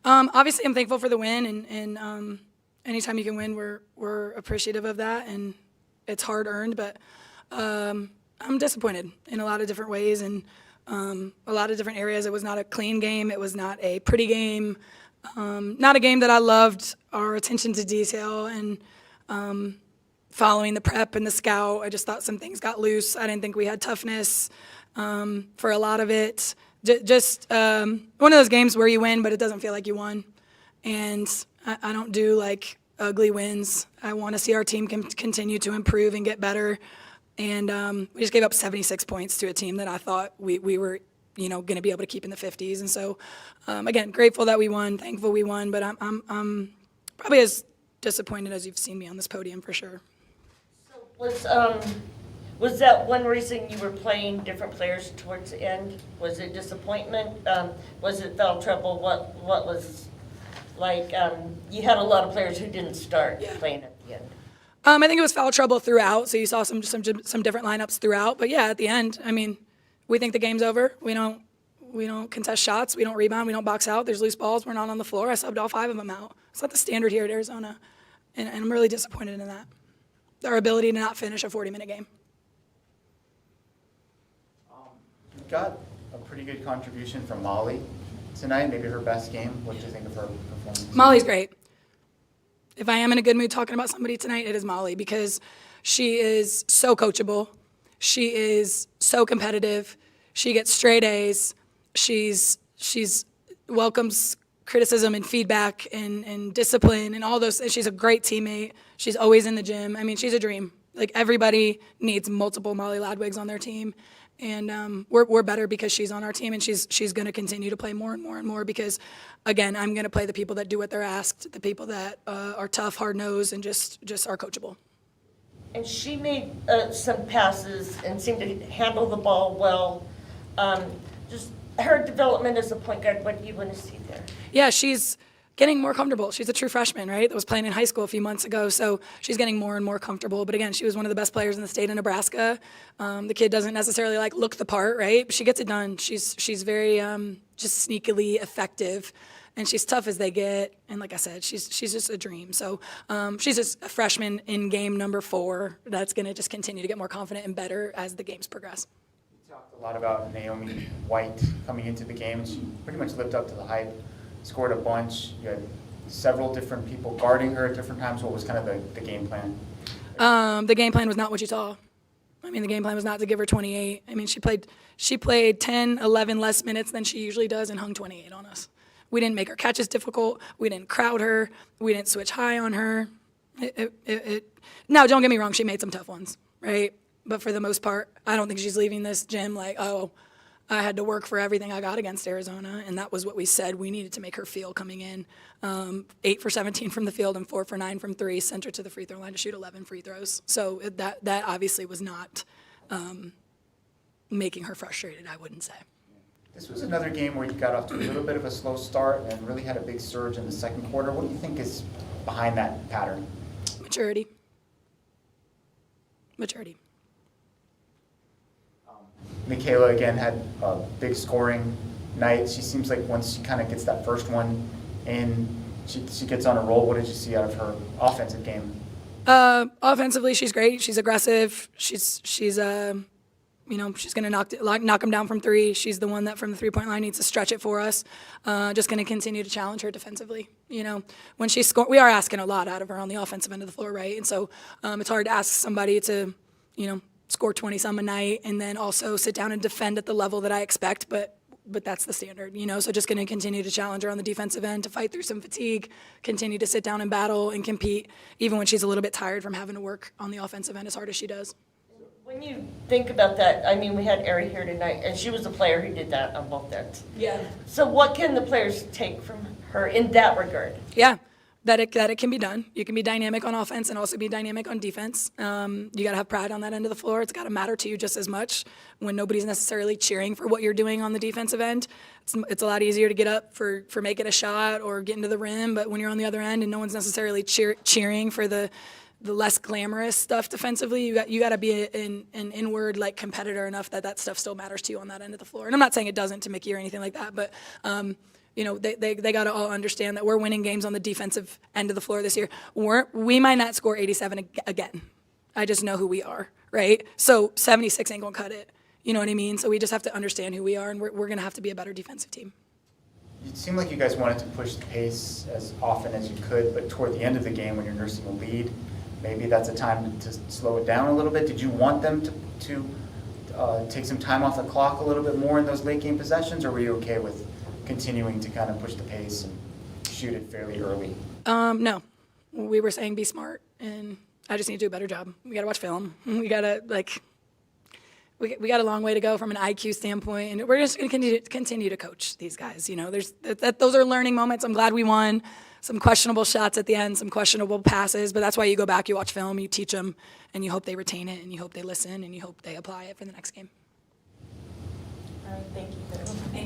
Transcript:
Obviously, I'm thankful for the win, and anytime you can win, we're appreciative of that, and it's hard earned. But I'm disappointed in a lot of different ways, and a lot of different areas. It was not a clean game. It was not a pretty game. Not a game that I loved. Our attention to detail and following the prep and the scout. I just thought some things got loose. I didn't think we had toughness for a lot of it. Just one of those games where you win, but it doesn't feel like you won. And I don't do like ugly wins. I want to see our team continue to improve and get better. And we just gave up 76 points to a team that I thought we were, going to be able to keep in the 50s. And so, again, grateful that we won, thankful we won, but I'm probably as disappointed as you've seen me on this podium for sure. So was that one reason you were playing different players towards the end? Was it disappointment? Was it foul trouble? What was like? You had a lot of players who didn't start playing at the end. I think it was foul trouble throughout, so you saw some different lineups throughout. But yeah, at the end, I mean, we think the game's over. We don't contest shots. We don't rebound. We don't box out. There's loose balls. We're not on the floor. I subbed all 5 of them out. It's not the standard here at Arizona, and I'm really disappointed in that. Our ability to not finish a 40-minute game. You got a pretty good contribution from Molly tonight, maybe her best game. What did you think of her performance? Molly's great. If I am in a good mood talking about somebody tonight, it is Molly, because she is so coachable. She is so competitive. She gets straight A's. She's welcomes criticism and feedback and discipline and all those. She's a great teammate. She's always in the gym. I mean, she's a dream. Like, everybody needs multiple Molly Ladwigs on their team. And we're better because she's on our team, and she's going to continue to play more and more and more because, again, I'm going to play the people that do what they're asked, the people that are tough, hard-nosed, and just are coachable. And she made some passes and seemed to handle the ball well. Just her development as a point guard, what do you want to see there? Yeah, she's getting more comfortable. She's a true freshman, right, that was playing in high school a few months ago, so she's getting more and more comfortable. But again, she was one of the best players in the state of Nebraska. The kid doesn't necessarily look the part, right? But she gets it done. She's very just sneakily effective, and she's tough as they get. And like I said, she's just a dream. So she's just a freshman in game number 4 that's going to just continue to get more confident and better as the games progress. You talked a lot about Naomi White coming into the game. She pretty much lived up to the hype. Scored a bunch. You had several different people guarding her at different times. What was kind of the game plan? The game plan was not what you saw. I mean, the game plan was not to give her 28. I mean, she played 10, 11 less minutes than she usually does and hung 28 on us. We didn't make her catches difficult. We didn't crowd her. We didn't switch high on her. Now, don't get me wrong. She made some tough ones, right? But for the most part, I don't think she's leaving this gym like, oh, I had to work for everything I got against Arizona, and that was what we said we needed to make her feel coming in. 8 for 17 from the field and 4 for 9 from 3, sent her to the free throw line to shoot 11 free throws. So that obviously was not making her frustrated, I wouldn't say. This was another game where you got off to a little bit of a slow start and really had a big surge in the second quarter. What do you think is behind that pattern? Maturity. McKale, again, had a big scoring night. She seems like once she kind of gets that first one in, she gets on a roll. What did you see out of her offensive game? Offensively, she's great. She's aggressive. She's going to knock them down from 3. She's the one that from the three-point line needs to stretch it for us. Just going to continue to challenge her defensively. When she scores, we are asking a lot out of her on the offensive end of the floor, right? And so it's hard to ask somebody to, score 20-some a night and then also sit down and defend at the level that I expect, but that's the standard, So just going to continue to challenge her on the defensive end, to fight through some fatigue, continue to sit down and battle and compete, even when she's a little bit tired from having to work on the offensive end as hard as she does. When you think about that, I mean, we had Ari here tonight, and she was a player who did that on both ends. Yeah. So what can the players take from her in that regard? Yeah. That it can be done. You can be dynamic on offense and also be dynamic on defense. You got to have pride on that end of the floor. It's got to matter to you just as much when nobody's necessarily cheering for what you're doing on the defensive end. It's a lot easier to get up for making a shot or getting to the rim, but when you're on the other end and no one's necessarily cheering for the less glamorous stuff defensively, you got to be an inward competitor enough that stuff still matters to you on that end of the floor. And I'm not saying it doesn't to Mickey or anything like that, but they got to all understand that we're winning games on the defensive end of the floor this year. We might not score 87 again. I just know who we are, right? So 76 ain't going to cut it. You know what I mean? So we just have to understand who we are, and we're going to have to be a better defensive team. It seemed like you guys wanted to push the pace as often as you could, but toward the end of the game when you're nursing a lead, maybe that's a time to slow it down a little bit. Did you want them to take some time off the clock a little bit more in those late game possessions, or were you okay with continuing to kind of push the pace and shoot it fairly early? No. We were saying be smart, and I just need to do a better job. We got to watch film. We got to, we got a long way to go from an IQ standpoint, and we're just going to continue to coach these guys. Those are learning moments. I'm glad we won. Some questionable shots at the end, some questionable passes, but that's why you go back, you watch film, you teach them, and you hope they retain it, and you hope they listen, and you hope they apply it for the next game. All right, thank you.